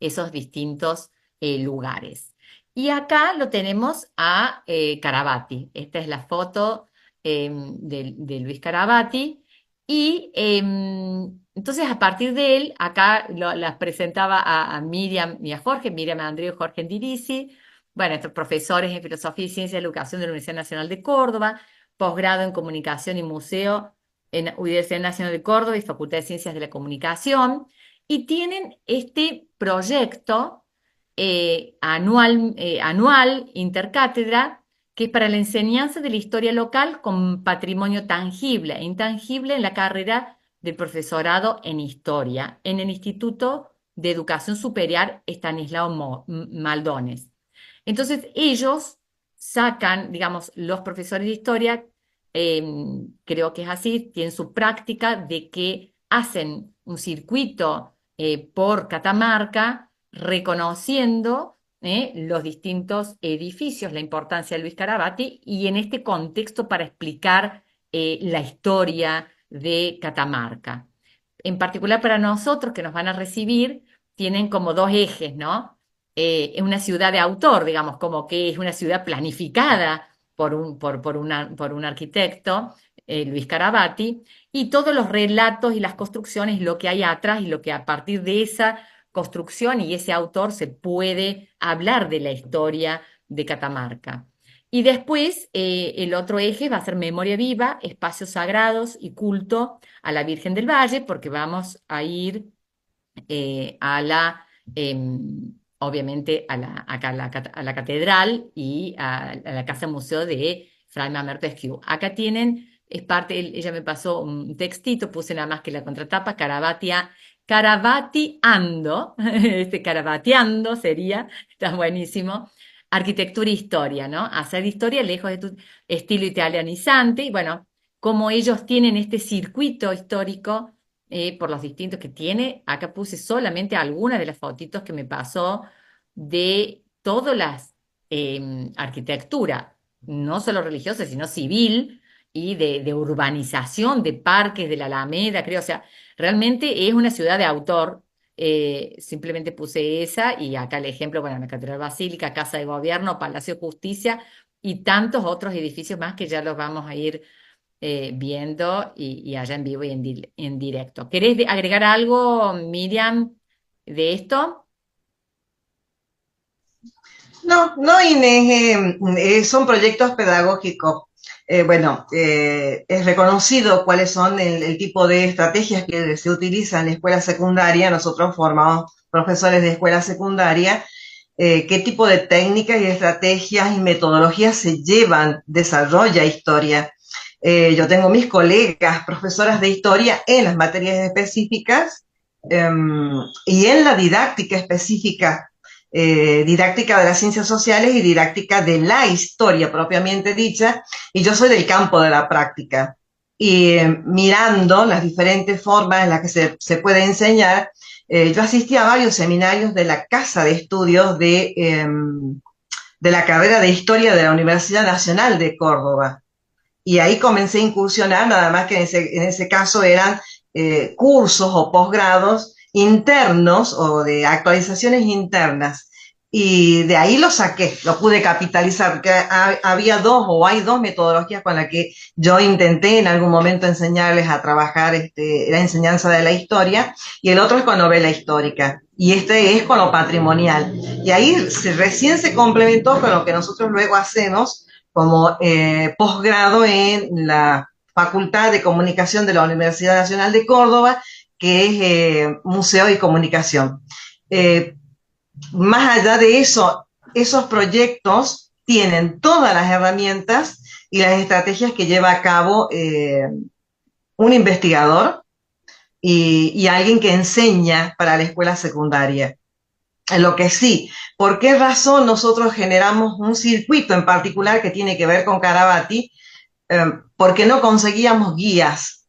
esos distintos lugares. Y acá lo tenemos a Carabati. Esta es la foto de Luis Carabati. Y entonces a partir de él, acá las presentaba a Miriam y a Jorge, Miriam Andreu y Jorge Endirici, bueno, estos profesores en Filosofía y Ciencia de la Educación de la Universidad Nacional de Córdoba, posgrado en Comunicación y Museo en la Universidad Nacional de Córdoba y Facultad de Ciencias de la Comunicación, y tienen este proyecto anual intercátedra, que es para la enseñanza de la historia local con patrimonio tangible e intangible en la carrera del profesorado en historia, en el Instituto de Educación Superior Estanislao Maldones. Entonces ellos sacan, digamos, los profesores de historia, eh, creo que es así, tienen su práctica de que hacen un circuito por Catamarca reconociendo los distintos edificios, la importancia de Luis Carabati, y en este contexto para explicar la historia de Catamarca. En particular para nosotros que nos van a recibir, tienen como dos ejes, ¿no? Es una ciudad de autor, digamos, como que es una ciudad planificada por un arquitecto, Luis Carabati, y todos los relatos y las construcciones, lo que hay atrás y lo que a partir de esa construcción y ese autor se puede hablar de la historia de Catamarca. Y después el otro eje va a ser memoria viva, espacios sagrados y culto a la Virgen del Valle, porque vamos a ir a obviamente, acá a la catedral y a la casa museo de Fray Mamerto Esquiú. Acá tienen, es parte, ella me pasó un textito, puse nada más que la contratapa, Carabatiando, Carabateando sería, está buenísimo. Arquitectura e historia, ¿no? Hacer historia lejos de tu estilo italianizante. Y bueno, como ellos tienen este circuito histórico por los distintos que tiene. Acá puse solamente algunas de las fotitos que me pasó de todas las arquitectura, no solo religiosa, sino civil y de urbanización, de parques, de la Alameda, creo. O sea, realmente es una ciudad de autor. Simplemente puse esa y acá el ejemplo, bueno, la Catedral Basílica, Casa de Gobierno, Palacio de Justicia y tantos otros edificios más que ya los vamos a ir viendo y allá en vivo y en directo. ¿Querés agregar algo, Miriam, de esto? No, no, Inés, son proyectos pedagógicos. Es reconocido cuáles son el tipo de estrategias que se utilizan en la escuela secundaria. Nosotros formamos profesores de escuela secundaria. Qué tipo de técnicas y estrategias y metodologías se llevan, desarrolla historia. Yo tengo mis colegas, profesoras de historia en las materias específicas y en la didáctica específica, didáctica de las ciencias sociales y didáctica de la historia propiamente dicha, y yo soy del campo de la práctica. Y mirando las diferentes formas en las que se puede enseñar, yo asistí a varios seminarios de la Casa de Estudios de la carrera de Historia de la Universidad Nacional de Córdoba. Y ahí comencé a incursionar, nada más que en ese caso eran cursos o posgrados internos o de actualizaciones internas. Y de ahí lo saqué, lo pude capitalizar, porque había dos o hay dos metodologías con las que yo intenté en algún momento enseñarles a trabajar la enseñanza de la historia, y el otro es con novela histórica, y este es con lo patrimonial. Y ahí recién se complementó con lo que nosotros luego hacemos como posgrado en la Facultad de Comunicación de la Universidad Nacional de Córdoba, que es Museo y Comunicación. Eh, Más allá de eso, esos proyectos tienen todas las herramientas y las estrategias que lleva a cabo un investigador y alguien que enseña para la escuela secundaria. Lo que sí, ¿por qué razón nosotros generamos un circuito en particular que tiene que ver con Carabati? Porque no conseguíamos guías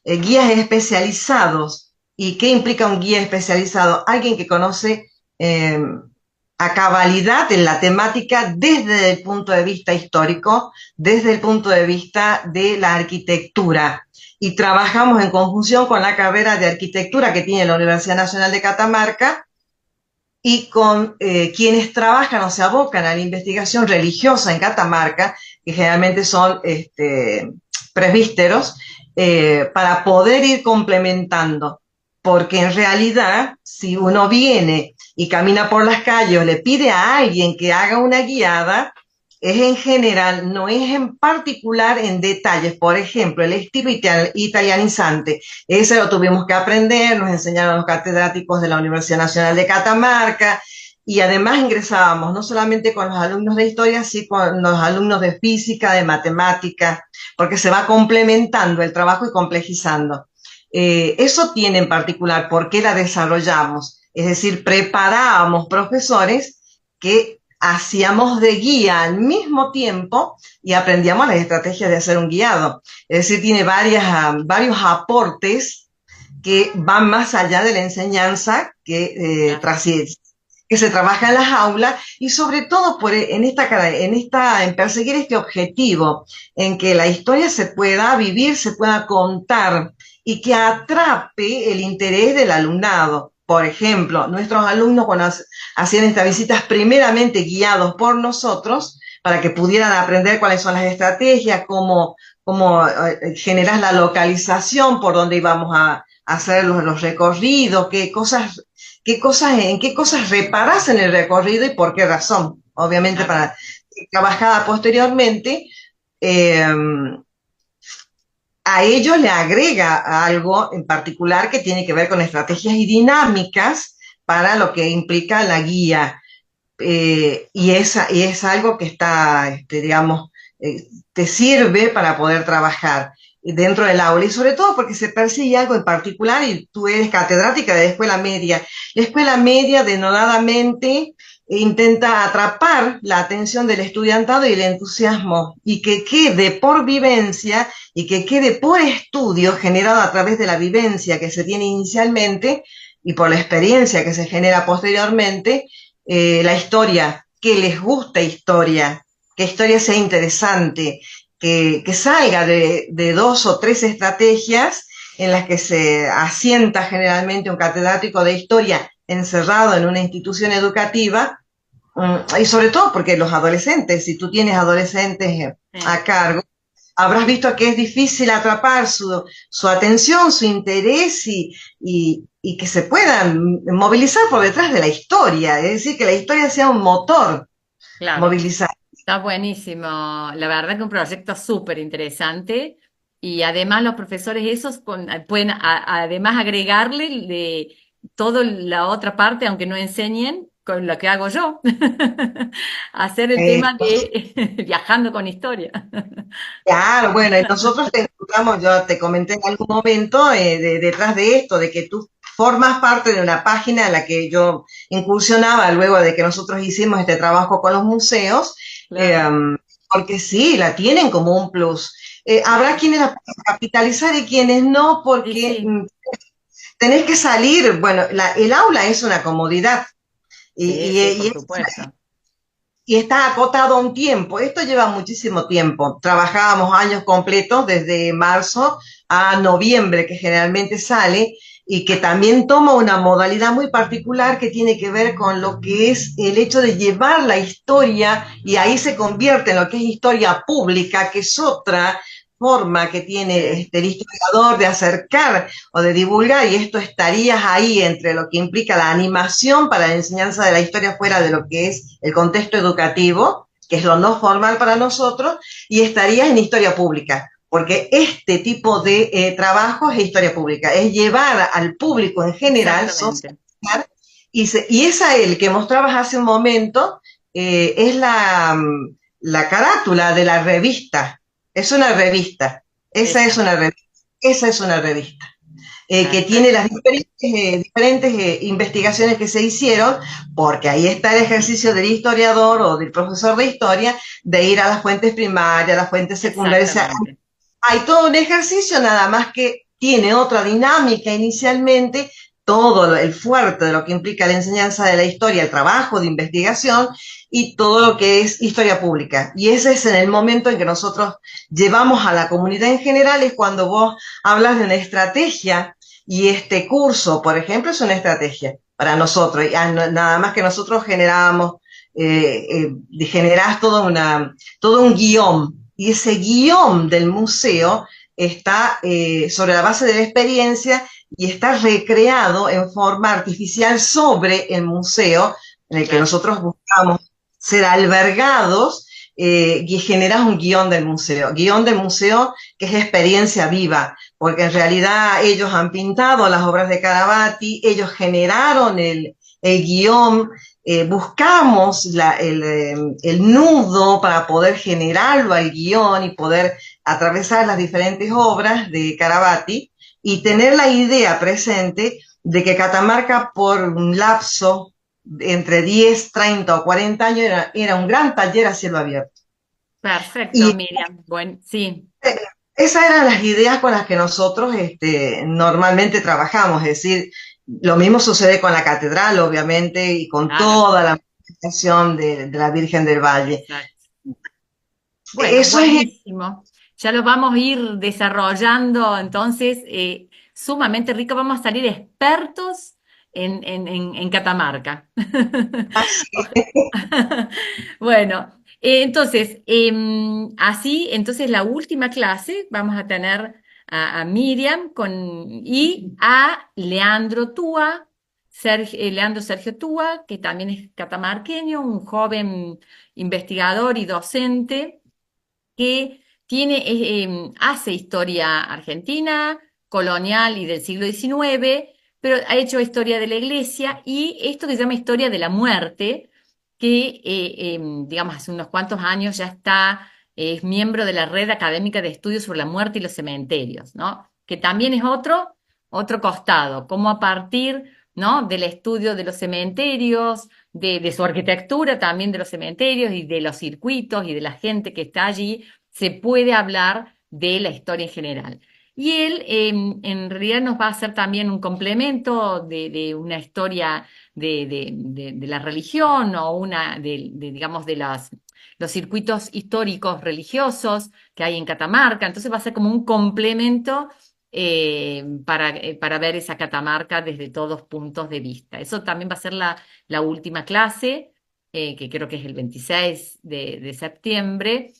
especializados. ¿Y qué implica un guía especializado? Alguien que conoce eh, a cabalidad en la temática desde el punto de vista histórico, desde el punto de vista de la arquitectura. Y trabajamos en conjunción con la carrera de arquitectura que tiene la Universidad Nacional de Catamarca, y con quienes trabajan o se abocan a la investigación religiosa en Catamarca, que generalmente son presbíteros, para poder ir complementando. Porque en realidad, si uno viene y camina por las calles o le pide a alguien que haga una guiada, es en general, no es en particular en detalles. Por ejemplo, el estilo italianizante, ese lo tuvimos que aprender, nos enseñaron los catedráticos de la Universidad Nacional de Catamarca, y además ingresábamos no solamente con los alumnos de historia, sino con los alumnos de física, de matemática, porque se va complementando el trabajo y complejizando. Eso tiene en particular por qué la desarrollamos, es decir, preparábamos profesores que hacíamos de guía al mismo tiempo y aprendíamos las estrategias de hacer un guiado. Es decir, tiene varios aportes que van más allá de la enseñanza Claro. que se trabaja en las aulas y sobre todo en perseguir este objetivo, en que la historia se pueda vivir, se pueda contar y que atrape el interés del alumnado. Por ejemplo, nuestros alumnos cuando hacían estas visitas primeramente guiados por nosotros para que pudieran aprender cuáles son las estrategias, cómo generar la localización por donde íbamos a hacer los recorridos, en qué cosas reparas en el recorrido y por qué razón. Obviamente Claro. para trabajada posteriormente, eh, a ellos le agrega algo en particular que tiene que ver con estrategias y dinámicas para lo que implica la guía. Y es algo que está, digamos, te sirve para poder trabajar dentro del aula y sobre todo porque se persigue algo en particular y tú eres catedrática de escuela media. La escuela media denodadamente intenta atrapar la atención del estudiantado y el entusiasmo y que quede por vivencia y que quede por estudio generado a través de la vivencia que se tiene inicialmente y por la experiencia que se genera posteriormente, la historia, que les guste historia, que historia sea interesante, que salga de dos o tres estrategias en las que se asienta generalmente un catedrático de historia encerrado en una institución educativa, y sobre todo porque los adolescentes, si tú tienes adolescentes Sí. a cargo, habrás visto que es difícil atrapar su atención, su interés y que se puedan movilizar por detrás de la historia, es decir, que la historia sea un motor Claro. movilizar. Está buenísimo. La verdad que un proyecto súper interesante. Y además los profesores esos pueden además agregarle toda la otra parte, aunque no enseñen, con lo que hago yo. Hacer el Eh, tema de viajando con historia. claro, bueno, y nosotros te encontramos, yo te comenté en algún momento, detrás de esto, de que tú formas parte de una página en la que yo incursionaba luego de que nosotros hicimos este trabajo con los museos, eh, Claro. porque sí, la tienen como un plus. Habrá Sí, quienes la pueden capitalizar y quienes no, sí, porque sí, tenés que salir, bueno, el aula es una comodidad y, sí, y, sí, y por es supuesto. y está acotado a un tiempo. Esto lleva muchísimo tiempo. Trabajábamos años completos, desde marzo a noviembre, que generalmente sale, y que también toma una modalidad muy particular que tiene que ver con lo que es el hecho de llevar la historia, y ahí se convierte en lo que es historia pública, que es otra forma que tiene Sí, el historiador de acercar o de divulgar, y esto estarías ahí entre lo que implica la animación para la enseñanza de la historia fuera de lo que es el contexto educativo, que es lo no formal para nosotros, y estarías en historia pública, porque este tipo de trabajo es historia pública, es llevar al público en general, exactamente. socializar, y esa el que mostrabas hace un momento, es la carátula de la revista, es una revista, esa es Esa, una revista, esa es una revista que tiene perfecto. las diferentes investigaciones que se hicieron, porque ahí está el ejercicio del historiador o del profesor de historia de ir a las fuentes primarias, a las fuentes secundarias. O sea, Exactamente. hay todo un ejercicio, nada más que tiene otra dinámica inicialmente, todo el fuerte de lo que implica la enseñanza de la historia, el trabajo de investigación y todo lo que es historia pública. Y ese es en el momento en que nosotros llevamos a la comunidad en general, es cuando vos hablas de una estrategia y este curso, por ejemplo, es una estrategia para nosotros. Nada más que nosotros generábamos, generás todo un guión, y ese guión del museo está sobre la base de la experiencia y está recreado en forma artificial sobre el museo en el que Claro. nosotros buscamos ser albergados, y generas un guión del museo que es experiencia viva, porque en realidad ellos han pintado las obras de Carabati, ellos generaron el guión, buscamos el nudo para poder generarlo al guión y poder atravesar las diferentes obras de Carabati y tener la idea presente de que Catamarca por un lapso entre 10, 30 o 40 años era un gran taller a cielo abierto. Perfecto, Y Miriam. Bueno, sí, esas eran las ideas con las que nosotros normalmente trabajamos, es decir, lo mismo sucede con la catedral, obviamente, y con claro, toda la manifestación de la Virgen del Valle. exacto. Bueno, Eso es, buenísimo. Ya lo vamos a ir desarrollando, entonces, sumamente rico. Vamos a salir expertos en Catamarca. Bueno, entonces, así, entonces la última clase vamos a tener a Miriam y a Leandro Túa, Leandro Sergio Túa, que también es catamarqueño, un joven investigador y docente que hace historia argentina, colonial y del siglo XIX, pero ha hecho historia de la iglesia y esto que se llama historia de la muerte, que digamos hace unos cuantos años ya es miembro de la Red Académica de Estudios sobre la Muerte y los Cementerios, ¿no? Que también es otro costado, como a partir, ¿no? Del estudio de los cementerios, de su arquitectura también de los cementerios y de los circuitos y de la gente que está allí, se puede hablar de la historia en general. Y él en realidad nos va a hacer también un complemento de una historia de la religión o digamos, los circuitos históricos religiosos que hay en Catamarca. Entonces va a ser como un complemento para ver esa Catamarca desde todos puntos de vista. Eso también va a ser la última clase, que creo que es el 26 de septiembre.